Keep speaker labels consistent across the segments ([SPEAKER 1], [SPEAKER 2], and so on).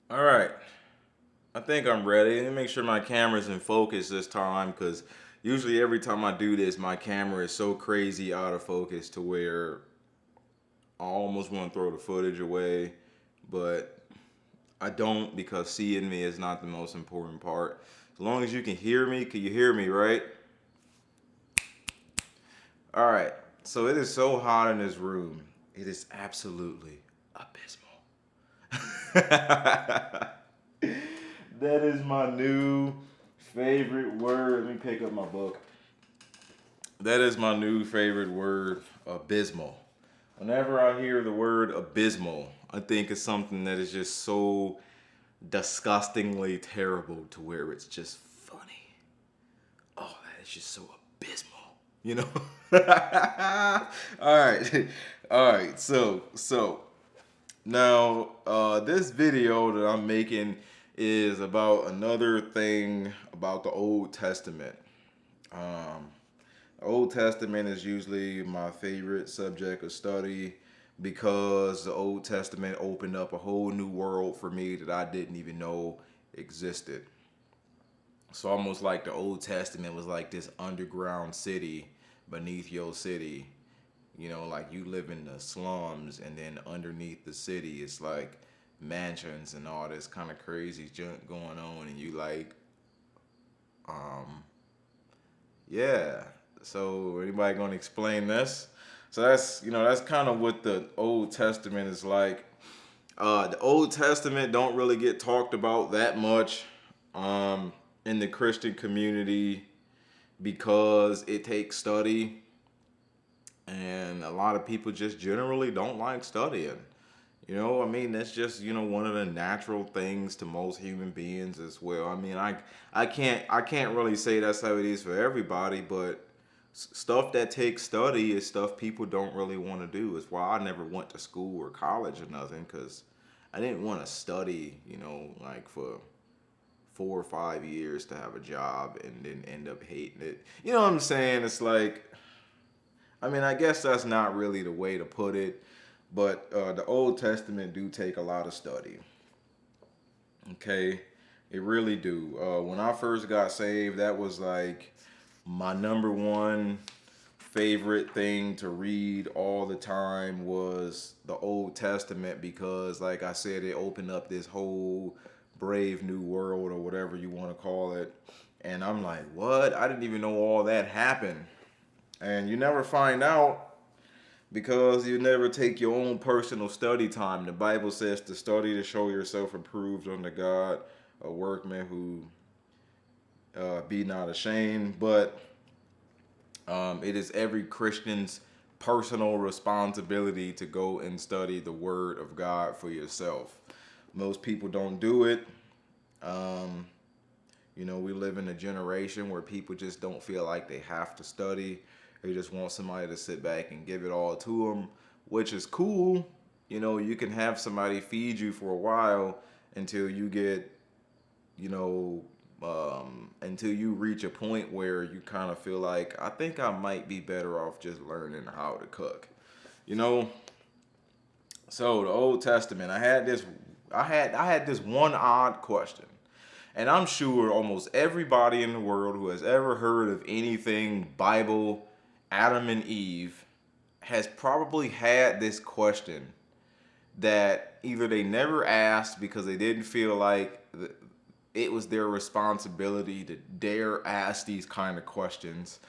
[SPEAKER 1] All right, I think I'm ready. Let me make sure my camera's in focus this time because usually every time I do this, my camera is so crazy out of focus to where I almost want to throw the footage away, but I don't because seeing me is not the most important part. As long as you can you hear me, right? All right, so it is so hot in this room. It is absolutely abysmal. That is my new favorite word. Let me pick up my book. That is my new favorite word, abysmal. Whenever I hear the word abysmal, I think it's something that is just so disgustingly terrible to where it's just funny. Oh, that is just so abysmal. You know? All right. All right. So now, this video that I'm making is about another thing about the Old Testament. Um, the Old Testament is usually my favorite subject of study because the Old Testament opened up a whole new world for me that I didn't even know existed. So almost like the Old Testament was like this underground city beneath your city. You know, like you live in the slums and then underneath the city it's like mansions and all this kind of crazy junk going on and you like um yeah. So anybody gonna explain this? So that's kind of what the Old Testament is like. The Old Testament don't really get talked about that much um, in the Christian community because it takes study, and a lot of people just generally don't like studying. You know, I mean, that's just one of the natural things to most human beings as well. I mean, I can't really say that's how it is for everybody, but stuff that takes study is stuff people don't really want to do. It's why I never went to school or college or nothing because I didn't want to study. Like for 4 or 5 years to have a job and then end up hating it. You know what I'm saying? It's like, I mean, I guess that's not really the way to put it, but the Old Testament do take a lot of study. Okay, it really do. When I first got saved, that was like my number one favorite thing to read all the time was the Old Testament because, like I said, it opened up this whole brave new world or whatever you want to call it. And I'm like, what? I didn't even know all that happened. And you never find out because you never take your own personal study time. The Bible says to study to show yourself approved unto God, a workman who be not ashamed. But it is every Christian's personal responsibility to go and study the Word of God for yourself. Most people don't do it. Um, we live in a generation where people just don't feel like they have to study. They just want somebody to sit back and give it all to them, which is cool. You can have somebody feed you for a while until you get, you know, until you reach a point where you kind of feel like, I think I might be better off just learning how to cook. You know, so the Old Testament, I had this one odd question. And I'm sure almost everybody in the world who has ever heard of anything Bible, Adam and Eve, has probably had this question that either they never asked because they didn't feel like it was their responsibility to dare ask these kind of questions,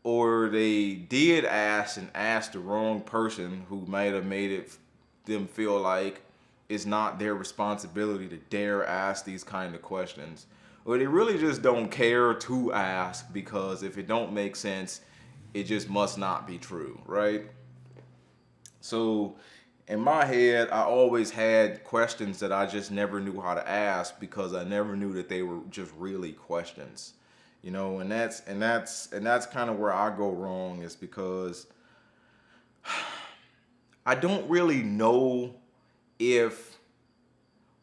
[SPEAKER 1] or they did ask and asked the wrong person who might have made it them feel like it's not their responsibility to dare ask these kind of questions, or they really just don't care to ask because if it don't make sense, it just must not be true, right? So in my head, I always had questions that I just never knew how to ask because I never knew that they were just really questions. And that's kind of where I go wrong is because I don't really know if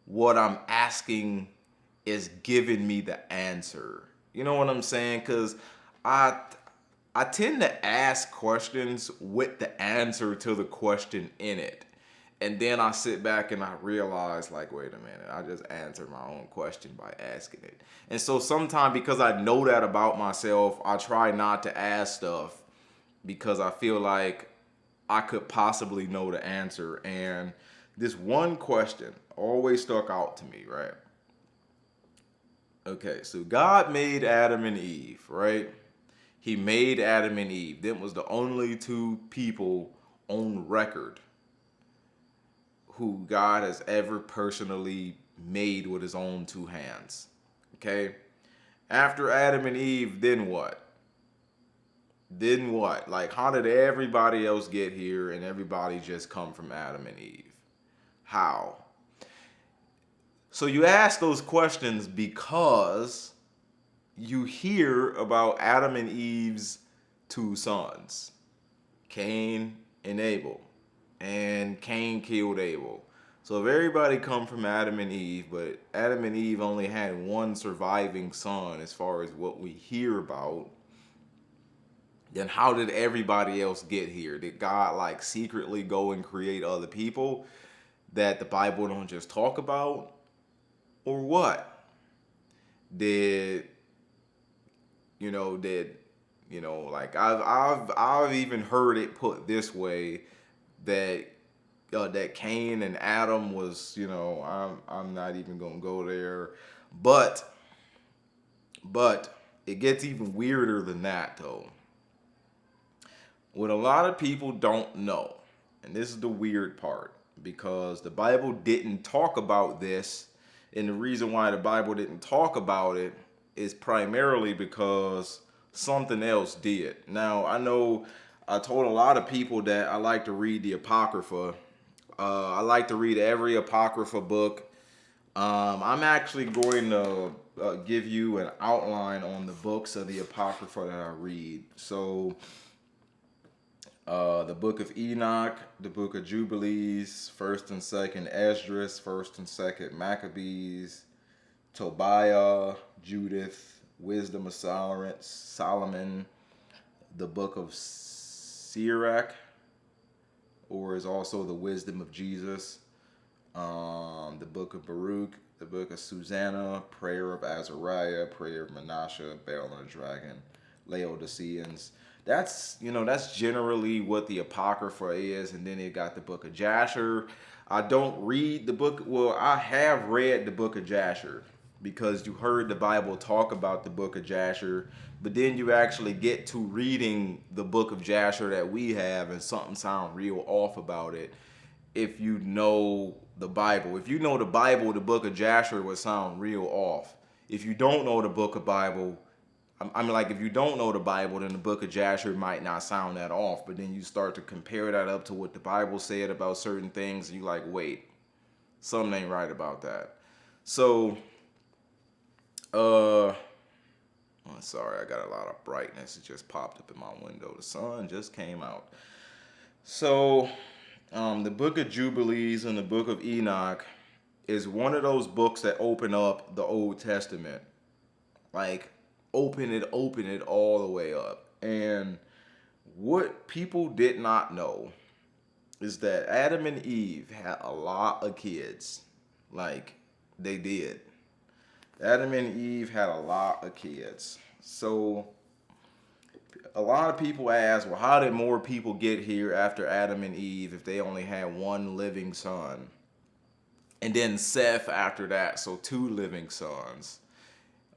[SPEAKER 1] what I'm asking is giving me the answer. You know what I'm saying? Because I tend to ask questions with the answer to the question in it. And then I sit back and I realize, like, wait a minute, I just answered my own question by asking it. And so sometimes, because I know that about myself, I try not to ask stuff because I feel like I could possibly know the answer. And this one question always stuck out to me, right? Okay, so God made Adam and Eve, right? He made Adam and Eve. Them was the only two people on record who God has ever personally made with his own two hands. Okay? After Adam and Eve, then what? Then what? Like, how did everybody else get here and everybody just come from Adam and Eve? How? So you ask those questions because you hear about Adam and Eve's two sons, Cain and Abel. And Cain killed Abel. So if everybody come from Adam and Eve, but Adam and Eve only had one surviving son as far as what we hear about, then how did everybody else get here? Did God like secretly go and create other people that the Bible don't just talk about? Or what? Did like I've even heard it put this way that that Cain and Adam was, I'm not even gonna go there, but it gets even weirder than that though. What a lot of people don't know, and this is the weird part, because the Bible didn't talk about this, and the reason why the Bible didn't talk about it is primarily because something else did. Now, I know I told a lot of people that I like to read the Apocrypha. I like to read every Apocrypha book. I'm actually going to give you an outline on the books of the Apocrypha that I read. So, the Book of Enoch, the Book of Jubilees, 1st and 2nd Esdras, 1st and 2nd Maccabees, Tobiah, Judith, Wisdom of Solomon, the Book of Sirach, or is also the Wisdom of Jesus, the Book of Baruch, the Book of Susanna, Prayer of Azariah, Prayer of Manasseh, Bel and the Dragon, Laodiceans. That's generally what the Apocrypha is, and then it got the Book of Jasher. I don't read the book. Well, I have read the Book of Jasher because you heard the Bible talk about the Book of Jasher, but then you actually get to reading the Book of Jasher that we have, and something sound real off about it. If you know the Bible, the Book of Jasher would sound real off. If you don't know the Book of Bible, if you don't know the Bible, then the Book of Jasher might not sound that off. But then you start to compare that up to what the Bible said about certain things, and you like, wait, something ain't right about that. So, I'm sorry, I got a lot of brightness. It just popped up in my window. The sun just came out. So, the Book of Jubilees and the Book of Enoch is one of those books that open up the Old Testament. Like, open it all the way up. And what people did not know is that Adam and Eve had a lot of kids. Like, they did. Adam and Eve had a lot of kids. So, a lot of people ask, well, how did more people get here after Adam and Eve if they only had one living son? And then Seth after that, so two living sons.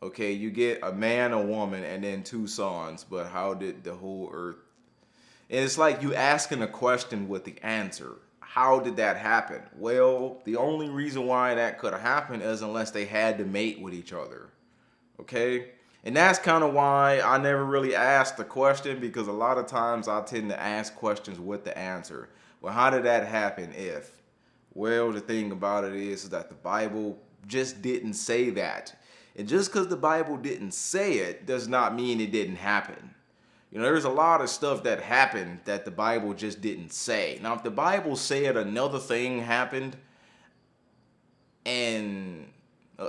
[SPEAKER 1] Okay, you get a man, a woman, and then two sons, but how did the whole earth... And it's like you asking a question with the answer. How did that happen? Well, the only reason why that could have happened is unless they had to mate with each other. Okay? And that's kind of why I never really asked the question, because a lot of times I tend to ask questions with the answer. Well, how did that happen if? Well, the thing about it is that the Bible just didn't say that. And just because the Bible didn't say it does not mean it didn't happen. There's a lot of stuff that happened that the Bible just didn't say. Now, if the Bible said another thing happened and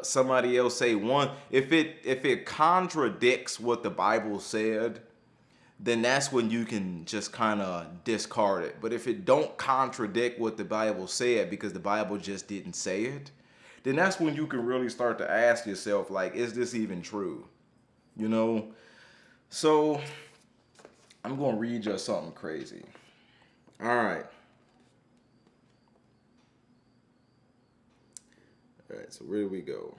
[SPEAKER 1] somebody else say one, if it contradicts what the Bible said, then that's when you can just kind of discard it. But if it don't contradict what the Bible said because the Bible just didn't say it, then that's when you can really start to ask yourself, like, is this even true? You know? So I'm going to read you something crazy. All right. All right, so where do we go?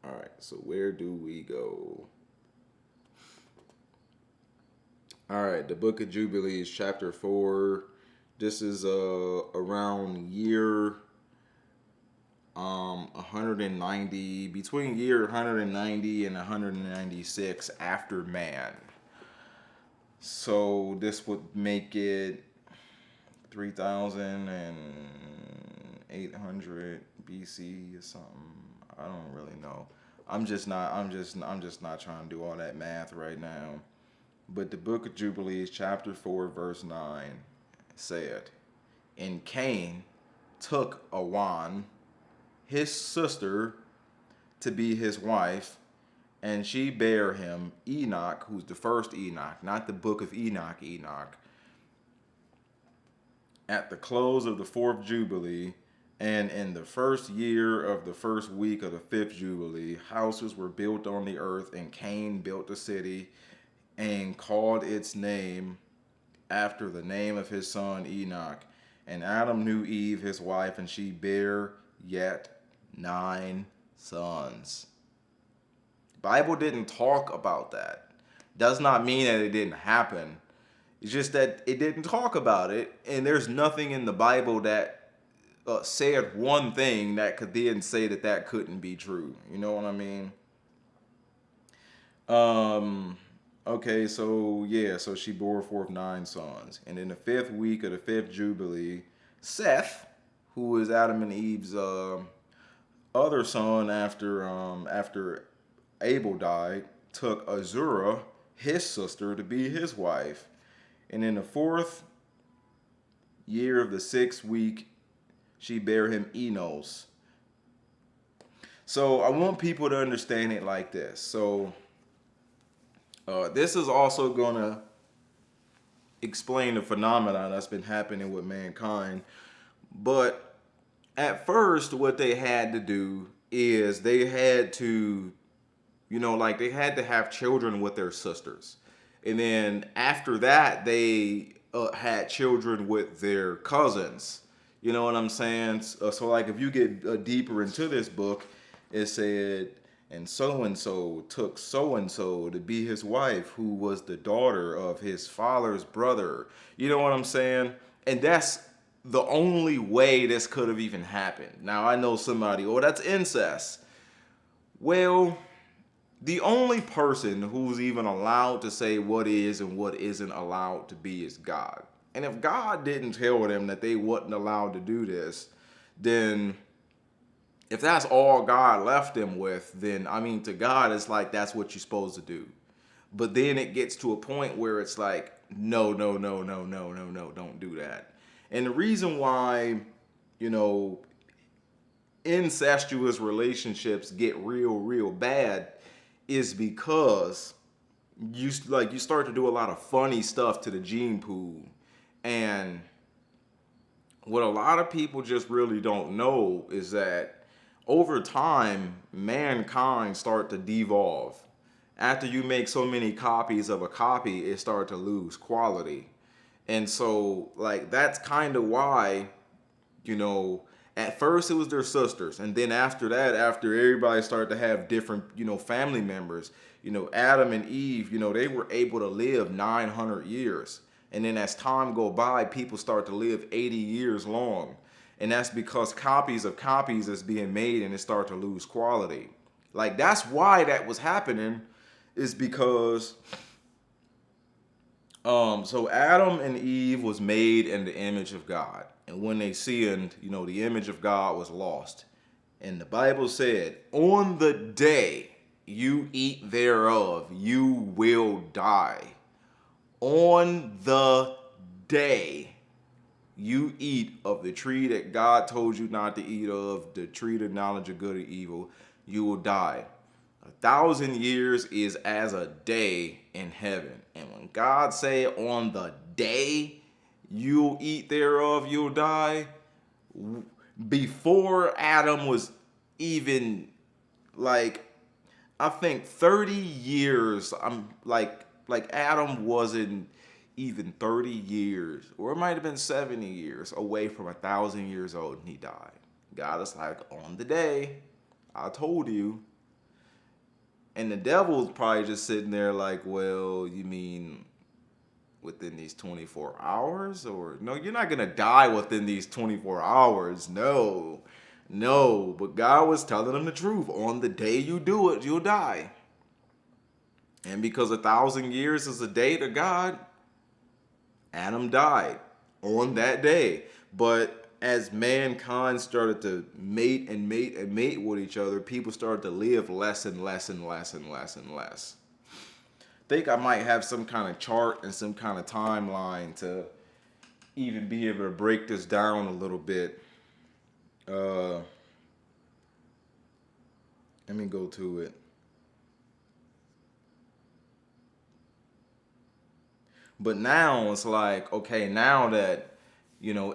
[SPEAKER 1] All right, so where do we go? All right, the Book of Jubilees, chapter 4. This is around year 190, between year 190 and 196 after man. So this would make it 3,800 BC or something. I don't really know. I'm just not trying to do all that math right now. But the Book of Jubilees, chapter 4, verse 9 said, "And Cain took Awan, his sister, to be his wife, and she bare him Enoch," who's the first Enoch, not the Book of Enoch, "at the close of the fourth Jubilee, and in the first year of the first week of the fifth Jubilee, houses were built on the earth, and Cain built a city and called its name after the name of his son Enoch. And Adam knew Eve, his wife, and she bare yet 9 sons." Bible didn't talk about that. Does not mean that it didn't happen. It's just that it didn't talk about it, and there's nothing in the Bible that said one thing that could then say that that couldn't be true. You know what I mean? Okay, so yeah, so she bore forth 9 sons. And in the 5th week of the 5th Jubilee, Seth, who is Adam and Eve's other son after Abel died, took Azurah, his sister, to be his wife. And in the 4th year of the 6th week, she bare him Enos. So I want people to understand it like this. So this is also going to explain the phenomenon that's been happening with mankind. But at first, what they had to do is they had to, like they had to have children with their sisters. And then after that, they had children with their cousins. You know what I'm saying? So like if you get deeper into this book, it said, "And so took so-and-so to be his wife, who was the daughter of his father's brother." You know what I'm saying? And that's the only way this could have even happened. Now, I know somebody, "Oh, that's incest." Well, the only person who's even allowed to say what is and what isn't allowed to be is God. And if God didn't tell them that they wasn't allowed to do this, then if that's all God left them with, then I mean, to God, it's like that's what you're supposed to do. But then it gets to a point where it's like, no, no, no, no, no, no, no, don't do that. And the reason why, incestuous relationships get real, real bad is because you start to do a lot of funny stuff to the gene pool. And what a lot of people just really don't know is that over time, mankind start to devolve. After you make so many copies of a copy, it start to lose quality. And so, like, that's kind of why, at first it was their sisters. And then after that, after everybody started to have different, family members, Adam and Eve, they were able to live 900 years. And then as time go by, people start to live 80 years long. And that's because copies of copies is being made and it start to lose quality. Like, that's why that was happening, is because so Adam and Eve was made in the image of God. And when they sinned, the image of God was lost. And the Bible said, "On the day you eat thereof, you will die." On the day you eat of the tree that God told you not to eat of, the tree of knowledge of good and evil, you will die. 1,000 years is as a day in heaven. And when God say on the day you'll eat thereof, you'll die, before Adam was even like, I think 30 years, I'm like Adam wasn't even 30 years, or it might have been 70 years away from 1,000 years old, and he died. God is like, on the day, I told you. And the devil's probably just sitting there like, well, you mean within these 24 hours? Or no, you're not gonna die within these 24 hours. No. No. But God was telling him the truth. On the day you do it, you'll die. And because 1,000 years is a day to God, Adam died on that day. But as mankind started to mate and mate and mate with each other, people started to live less and less and less and less and less. I think I might have some kind of chart and some kind of timeline to even be able to break this down a little bit. Uh, Let me go to it. But now it's like, okay, now that,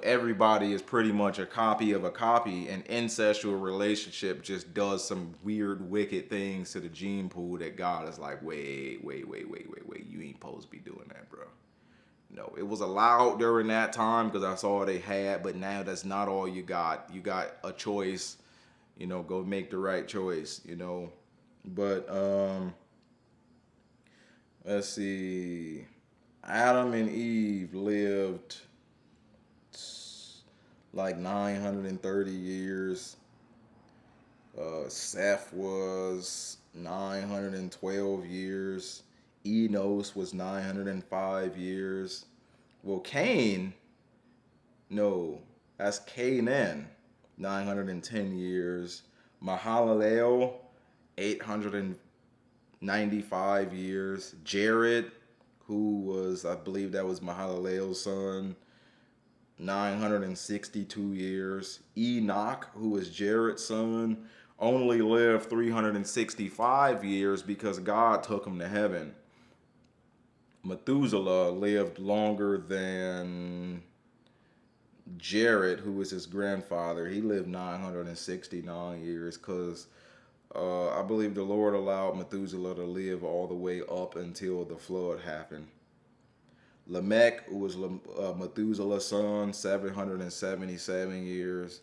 [SPEAKER 1] everybody is pretty much a copy of a copy, an incestual relationship just does some weird, wicked things to the gene pool that God is like, wait, you ain't supposed to be doing that, bro. No, it was allowed during that time because that's all they had, but now that's not all you got. You got a choice, go make the right choice. But let's see. Adam and Eve lived like 930 years. Seth was 912 years. Enos was 905 years. Well, Cain, no, that's Canaan, 910 years. Mahalalel, 895 years. Jared, who was, I believe that was Mahalalel's son, 962 years. Enoch, who was Jared's son, only lived 365 years because God took him to heaven. Methuselah lived longer than Jared, who was his grandfather. He lived 969 years because I believe the Lord allowed Methuselah to live all the way up until the flood happened. Lamech, who was Methuselah's son, 777 years.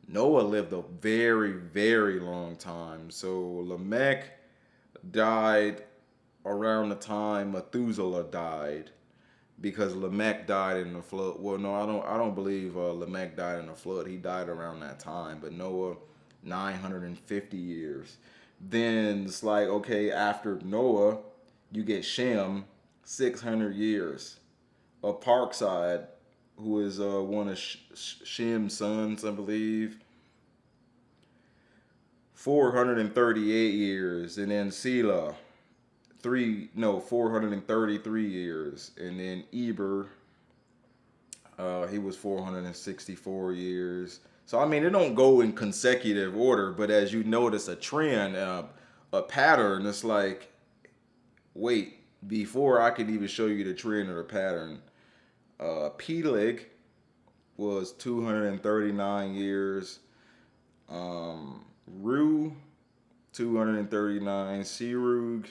[SPEAKER 1] Noah lived a very, very long time. So Lamech died around the time Methuselah died, because Lamech died in the flood. Well, no, I don't believe Lamech died in the flood. He died around that time. But Noah, 950 years. Then it's like, okay, after Noah, you get Shem, 600 years. Parkside, who is one of Shem's sons, I believe, 438 years. And then Selah, 433 years. And then Eber, he was 464 years. So I mean, it don't go in consecutive order, but as you notice a trend, a pattern, it's like, wait, before I could even show you the trend or the pattern, Peleg was 239 years. Ru, 239. Serug,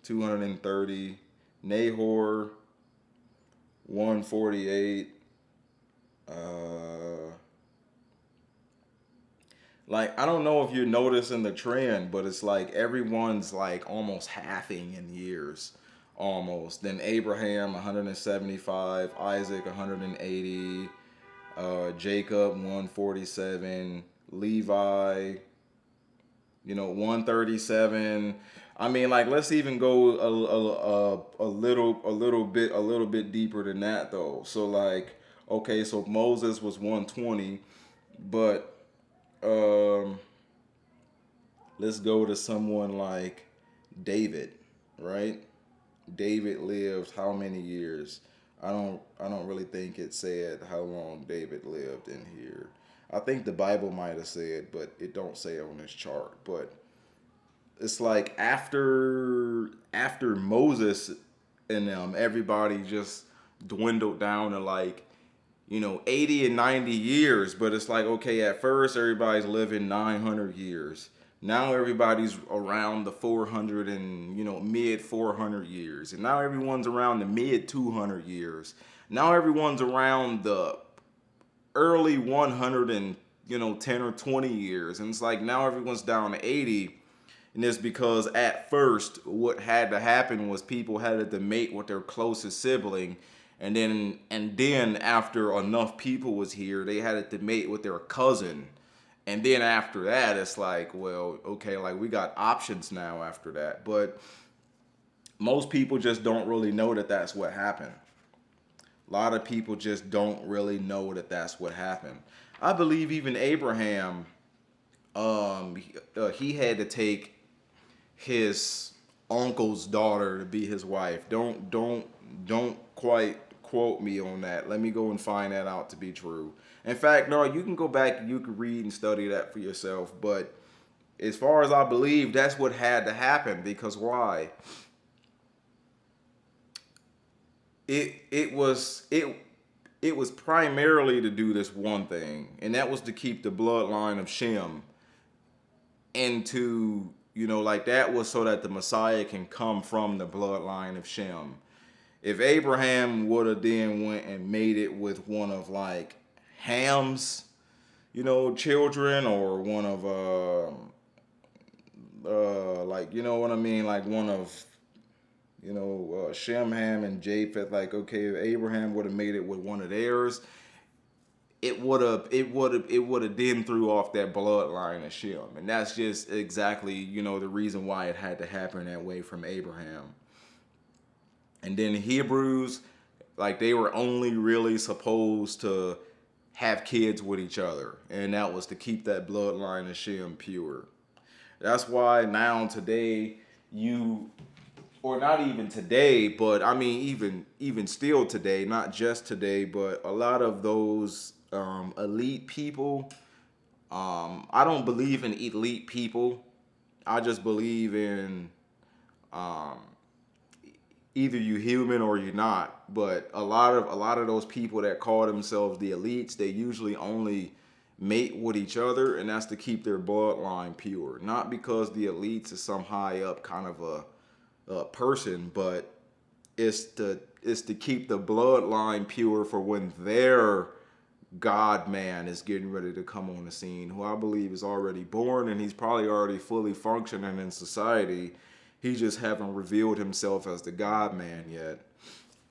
[SPEAKER 1] 230. Nahor, 148. Like, I don't know if you're noticing the trend, but it's like everyone's like almost halving in years. Almost. Then Abraham, 175. Isaac, 180. Jacob, 147. Levi, 137. I mean, like, let's even go a little bit deeper than that though. So like, okay, so Moses was 120, but let's go to someone like David, right? David lived how many years? I don't really think it said how long David lived in here. I think the Bible might have said, but it don't say on this chart. But it's like after Moses and them, everybody just dwindled down to like 80 and 90 years. But it's like, okay, at first everybody's living 900 years. Now everybody's around the 400 and mid 400 years, and now everyone's around the mid 200 years. Now everyone's around the early 100 and 10 or 20 years, and it's like now everyone's down to 80. And it's because at first what had to happen was people had to mate with their closest sibling, and then after enough people was here, they had to mate with their cousin. And then after that, it's like, well, okay, like we got options now after that. But most people just don't really know that that's what happened. A lot of people just don't really know that that's what happened. I believe even Abraham, he had to take his uncle's daughter to be his wife. Don't quite quote me on that. Let me go and find that out to be true. In fact, no, you can go back and you can read and study that for yourself. But as far as I believe, that's what had to happen, because why? It was primarily to do this one thing, and that was to keep the bloodline of Shem, and to like that was so that the Messiah can come from the bloodline of Shem. If Abraham would have then went and made it with one of like Ham's children, or one of like what I mean, like one of Shem, Ham, and Japheth. Like, okay, if Abraham would have made it with one of theirs, it would have then threw off that bloodline of Shem, and that's just exactly the reason why it had to happen that way from Abraham. And then Hebrews, like they were only really supposed to have kids with each other, and that was to keep that bloodline of Shem pure. That's why now today you, or not even today, but I mean even still today, not just today, but a lot of those elite people. I don't believe in elite people. I just believe in um, either you human or you're not. But a lot of those people that call themselves the elites, they usually only mate with each other, and that's to keep their bloodline pure. Not because the elites is some high up kind of a person, but it's to keep the bloodline pure for when their God man is getting ready to come on the scene, who I believe is already born, and he's probably already fully functioning in society. He just haven't revealed himself as the God man yet.